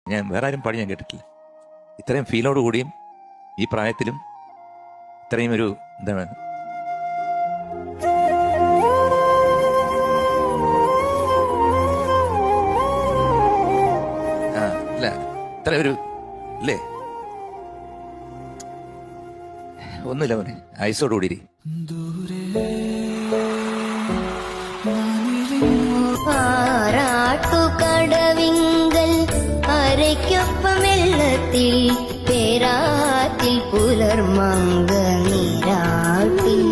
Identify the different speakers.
Speaker 1: ഞാൻ വേറെ ആരും പാടി ഞാൻ കേട്ടിട്ടില്ല. ഇത്രയും ഫീലോട് കൂടിയും ഈ പ്രായത്തിലും ഇത്രയും ഒരു എന്താണ് അല്ല ഇത്ര ഒരു അല്ലേ ഒന്നുമില്ല മോനെ, ഐസോടുകൂടി
Speaker 2: ആറാട്ടുകടവിങ്കൽ അരയ്ക്കൊപ്പം വെള്ളത്തിൽ പേരാറ്റിൽ പുലർമങ്ക നീരാട്ടിൽ